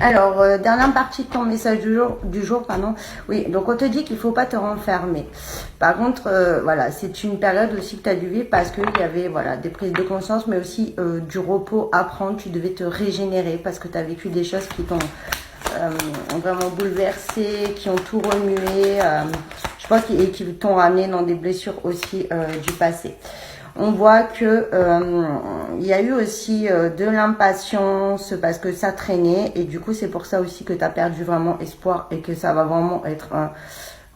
Alors, dernière partie de ton message du jour, pardon. Oui, donc on te dit qu'il faut pas te renfermer. Par contre, voilà, c'est une période aussi que tu as dû vivre parce qu'il y avait voilà, des prises de conscience, mais aussi du repos à prendre. Tu devais te régénérer parce que tu as vécu des choses qui t'ont vraiment bouleversé, qui ont tout remué, je pense, et qui t'ont ramené dans des blessures aussi du passé. On voit que il y a eu aussi de l'impatience parce que ça traînait et du coup c'est pour ça aussi que tu as perdu vraiment espoir et que ça va vraiment être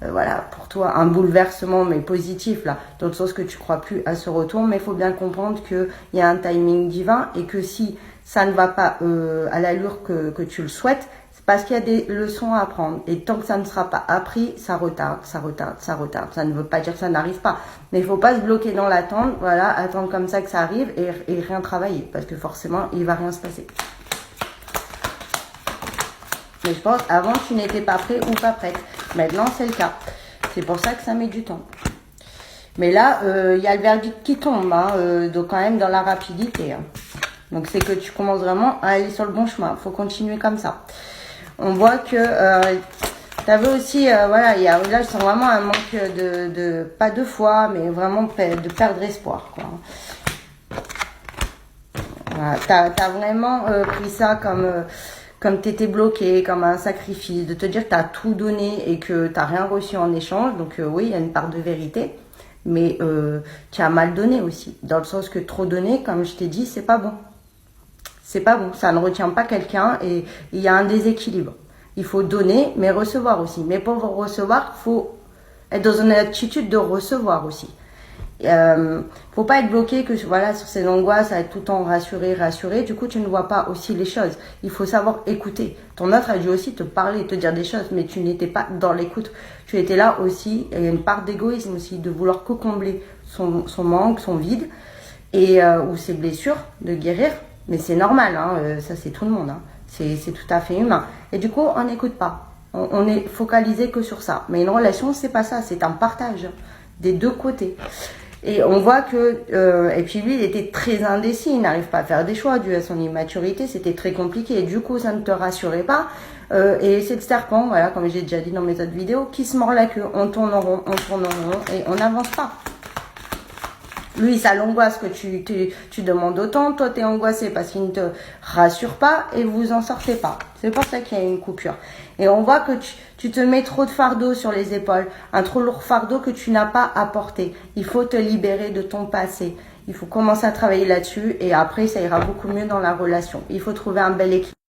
voilà, pour toi un bouleversement mais positif là, dans le sens que tu crois plus à ce retour, mais il faut bien comprendre qu'il y a un timing divin et que si ça ne va pas à l'allure que tu le souhaites, parce qu'il y a des leçons à apprendre. Et tant que ça ne sera pas appris, ça retarde, ça retarde, ça retarde. Ça ne veut pas dire que ça n'arrive pas. Mais il ne faut pas se bloquer dans l'attente, voilà, attendre comme ça que ça arrive et rien travailler. Parce que forcément, il ne va rien se passer. Mais je pense, avant, tu n'étais pas prêt ou pas prête. Maintenant, c'est le cas. C'est pour ça que ça met du temps. Mais là, il y a le verdict qui tombe, hein, donc quand même dans la rapidité. Hein. Donc c'est que tu commences vraiment à aller sur le bon chemin. Il faut continuer comme ça. On voit que tu avais aussi, voilà, là je sens vraiment un manque pas de foi, mais vraiment de perdre espoir, quoi. Voilà, tu as vraiment pris ça comme tu étais bloqué, comme un sacrifice, de te dire que tu as tout donné et que tu n'as rien reçu en échange. Donc oui, il y a une part de vérité, mais tu as mal donné aussi, dans le sens que trop donner, comme je t'ai dit, c'est pas bon. C'est pas bon, ça ne retient pas quelqu'un et il y a un déséquilibre. Il faut donner, mais recevoir aussi. Mais pour recevoir, il faut être dans une attitude de recevoir aussi. Faut pas être bloqué que voilà sur ces angoisses, à être tout le temps rassuré. Du coup, tu ne vois pas aussi les choses. Il faut savoir écouter. Ton autre a dû aussi te parler, te dire des choses, mais tu n'étais pas dans l'écoute. Tu étais là aussi. Il y a une part d'égoïsme aussi, de vouloir que combler son manque, son vide et ou ses blessures, de guérir. Mais c'est normal, hein, ça c'est tout le monde, hein. C'est tout à fait humain. Et du coup, on n'écoute pas. On est focalisé que sur ça. Mais une relation, c'est pas ça, c'est un partage des deux côtés. Et on voit que, et puis lui, il était très indécis, il n'arrive pas à faire des choix dû à son immaturité, c'était très compliqué. Et du coup, ça ne te rassurait pas. Et c'est le serpent, voilà, comme j'ai déjà dit dans mes autres vidéos, qui se mord la queue. On tourne en rond, et on n'avance pas. Lui, ça l'angoisse que tu demandes autant. Toi, tu es angoissé parce qu'il ne te rassure pas et vous en sortez pas. C'est pour ça qu'il y a une coupure. Et on voit que tu te mets trop de fardeau sur les épaules. Un trop lourd fardeau que tu n'as pas à porter. Il faut te libérer de ton passé. Il faut commencer à travailler là-dessus et après, ça ira beaucoup mieux dans la relation. Il faut trouver un bel équilibre.